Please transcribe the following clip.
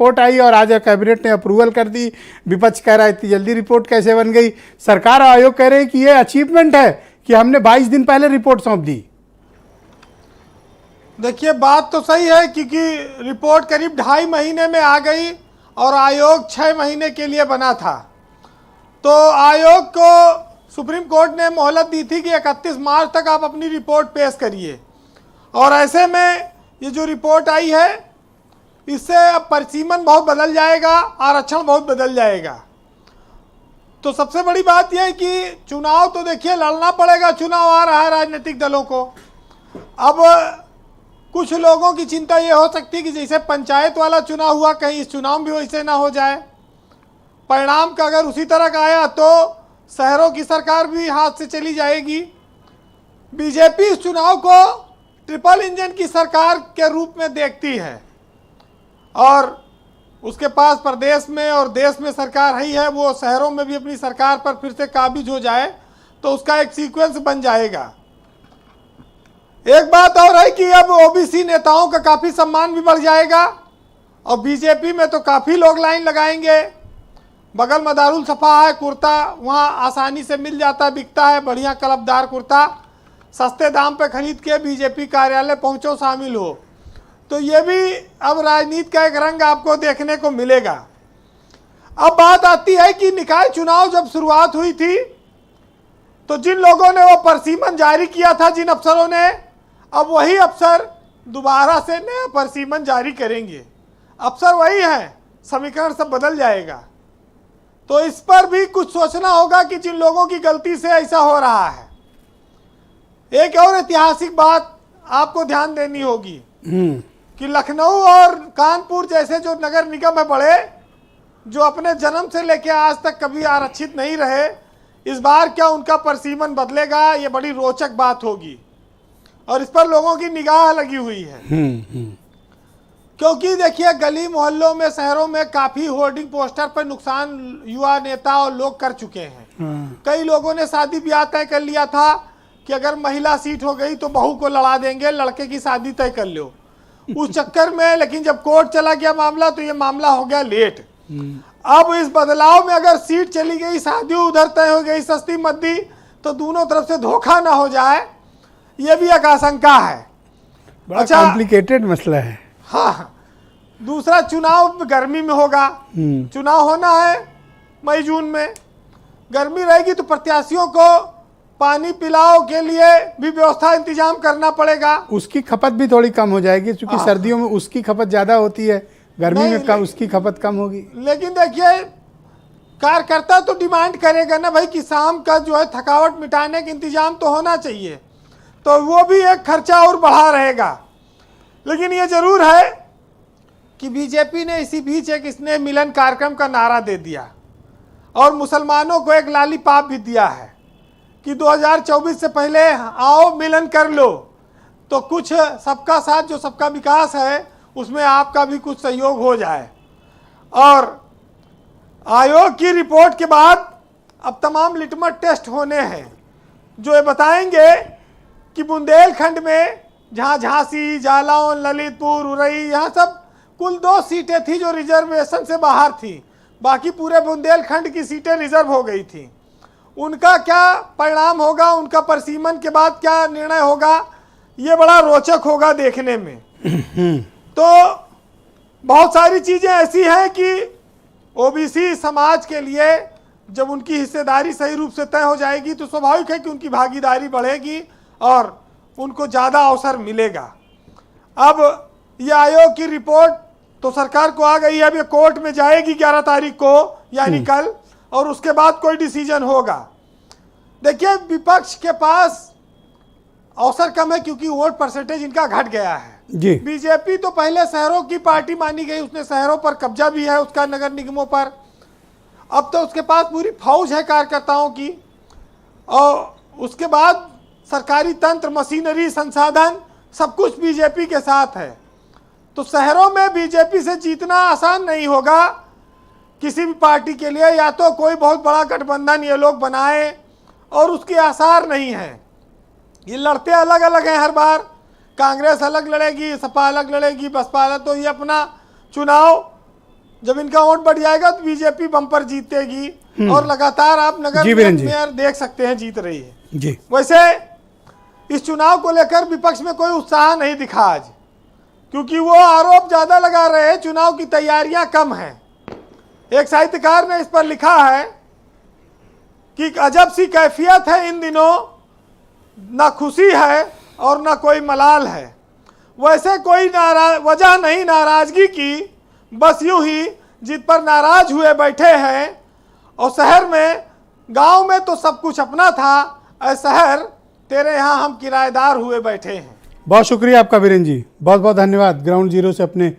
Report आई और आज cabinet ने अप्रूवल कर दी। विपक्ष कह रहा है इतनी जल्दी रिपोर्ट कैसे बन गई। सरकार और आयोग कह रहे हैं कि ये अचीवमेंट है कि हमने 22 दिन पहले रिपोर्ट सौंप दी। देखिए, बात तो सही है क्योंकि रिपोर्ट करीब 2.5 महीने में आ गई और आयोग 6 महीने के लिए बना था। तो आयोग को सुप्रीम कोर्ट ने मोहलत दी थी कि 31 मार्च तक आप अपनी रिपोर्ट पेश करिए, और ऐसे में ये जो रिपोर्ट आई है इससे अब परिसीमन बहुत बदल जाएगा, आरक्षण बहुत बदल जाएगा। तो सबसे बड़ी बात यह है कि चुनाव तो देखिए लड़ना पड़ेगा, चुनाव आ रहा है राजनीतिक दलों को। अब कुछ लोगों की चिंता ये हो सकती है कि जैसे पंचायत वाला चुनाव हुआ, कहीं इस चुनाव भी वैसे ना हो जाए। परिणाम का अगर उसी तरह का आया तो शहरों की सरकार भी हाथ से चली जाएगी। बीजेपी इस चुनाव को ट्रिपल इंजन की सरकार के रूप में देखती है और उसके पास प्रदेश में और देश में सरकार ही है। वो शहरों में भी अपनी सरकार पर फिर से काबिज हो जाए तो उसका एक सीक्वेंस बन जाएगा। एक बात और है कि अब ओबीसी नेताओं का काफ़ी सम्मान भी बढ़ जाएगा और बीजेपी में तो काफ़ी लोग लाइन लगाएंगे। बगल में दारुल सफ़ा है, कुर्ता वहाँ आसानी से मिल जाता है, बिकता है, बढ़िया कलपदार कुर्ता, सस्ते दाम पे खरीद के बीजेपी कार्यालय पहुँचो, शामिल हो। तो ये भी अब राजनीति का एक रंग आपको देखने को मिलेगा। अब बात आती है कि निकाय चुनाव जब शुरुआत हुई थी तो जिन लोगों ने वो परसीमन जारी किया था, जिन अफसरों ने, अब वही अफसर दोबारा से नया परसीमन जारी करेंगे। अफसर वही हैं, समीकरण सब बदल जाएगा। तो इस पर भी कुछ सोचना होगा कि जिन लोगों की गलती से ऐसा हो रहा है। एक और ऐतिहासिक बात आपको ध्यान देनी होगी कि लखनऊ और कानपुर जैसे जो नगर निगम है बड़े, जो अपने जन्म से लेकर आज तक कभी आरक्षित नहीं रहे, इस बार क्या उनका परसीमन बदलेगा? ये बड़ी रोचक बात होगी और इस पर लोगों की निगाह लगी हुई है। क्योंकि देखिए, गली मोहल्लों में, शहरों में काफ़ी होर्डिंग पोस्टर पर नुकसान युवा नेता और लोग कर चुके हैं। कई लोगों ने शादी ब्याह तय कर लिया था कि अगर महिला सीट हो गई तो बहू को लड़ा देंगे, लड़के की शादी तय कर लो। उस चक्कर में लेकिन जब कोर्ट चला गया मामला तो ये मामला हो गया लेट। अब इस बदलाव में अगर सीट चली गई, शादी उधर तय हो गई, सस्ती मद्दी, तो दोनों तरफ से धोखा ना हो जाए, ये भी एक आशंका है। बड़ा कॉम्प्लिकेटेड मसला है। हाँ, दूसरा चुनाव गर्मी में होगा। चुनाव होना है मई जून में, गर्मी रहेगी तो प्रत्याशियों को पानी पिलाओ के लिए भी व्यवस्था इंतजाम करना पड़ेगा। उसकी खपत भी थोड़ी कम हो जाएगी क्योंकि सर्दियों में उसकी खपत ज़्यादा होती है, गर्मी में कम, उसकी खपत कम होगी। लेकिन देखिए, कार्यकर्ता तो डिमांड करेगा ना भाई कि शाम का जो है थकावट मिटाने का इंतजाम तो होना चाहिए, तो वो भी एक खर्चा और बढ़ा रहेगा। लेकिन ये जरूर है कि बीजेपी ने इसी बीच एक स्नेह मिलन कार्यक्रम का नारा दे दिया और मुसलमानों को एक लालीपाप भी दिया है कि 2024 से पहले आओ मिलन कर लो। तो कुछ सबका साथ जो सबका विकास है उसमें आपका भी कुछ सहयोग हो जाए। और आयोग की रिपोर्ट के बाद अब तमाम लिटमस टेस्ट होने हैं जो ये बताएंगे कि बुंदेलखंड में, जहाँ झांसी, जालौन, ललितपुर, उरई, यहाँ सब कुल 2 सीटें थी जो रिजर्वेशन से बाहर थी, बाकी पूरे बुंदेलखंड की सीटें रिजर्व हो गई थी। उनका क्या परिणाम होगा, उनका परसीमन के बाद क्या निर्णय होगा, ये बड़ा रोचक होगा देखने में। तो बहुत सारी चीज़ें ऐसी हैं कि ओबीसी समाज के लिए जब उनकी हिस्सेदारी सही रूप से तय हो जाएगी तो स्वाभाविक है कि उनकी भागीदारी बढ़ेगी और उनको ज़्यादा अवसर मिलेगा। अब ये आयोग की रिपोर्ट तो सरकार को आ गई है, अब ये कोर्ट में जाएगी 11 तारीख को यानी कल, और उसके बाद कोई डिसीजन होगा। देखिए, विपक्ष के पास अवसर कम है क्योंकि वोट परसेंटेज इनका घट गया है जी। बीजेपी तो पहले शहरों की पार्टी मानी गई, उसने शहरों पर कब्जा भी है उसका, नगर निगमों पर। अब तो उसके पास पूरी फौज है कार्यकर्ताओं की, और उसके बाद सरकारी तंत्र, मशीनरी, संसाधन सब कुछ बीजेपी के साथ है। तो शहरों में बीजेपी से जीतना आसान नहीं होगा किसी भी पार्टी के लिए। या तो कोई बहुत बड़ा गठबंधन ये लोग बनाए, और उसके आसार नहीं है। ये लड़ते अलग अलग हैं हर बार, कांग्रेस अलग लड़ेगी, सपा अलग लड़ेगी, बसपा अलग। तो ये अपना चुनाव जब इनका वोट बढ़ जाएगा तो बीजेपी बम्पर जीतेगी और लगातार आप नगर जी वीरेंद्र जी। मेयर देख सकते हैं जीत रही है। जी वैसे इस चुनाव को लेकर विपक्ष में कोई उत्साह नहीं दिखा आज, क्योंकि वो आरोप ज्यादा लगा रहे हैं चुनाव की तैयारियां कम हैं। एक साहित्यकार ने इस पर लिखा है कि अजब सी कैफियत है इन दिनों, ना खुशी है और ना कोई मलाल है। वैसे कोई वजह नहीं नाराजगी की, बस यूं ही जित पर नाराज हुए बैठे हैं। और शहर में गांव में तो सब कुछ अपना था, ऐ शहर तेरे यहाँ हम किराएदार हुए बैठे हैं। बहुत शुक्रिया आपका वीरेंद्र जी, बहुत बहुत धन्यवाद ग्राउंड जीरो से अपने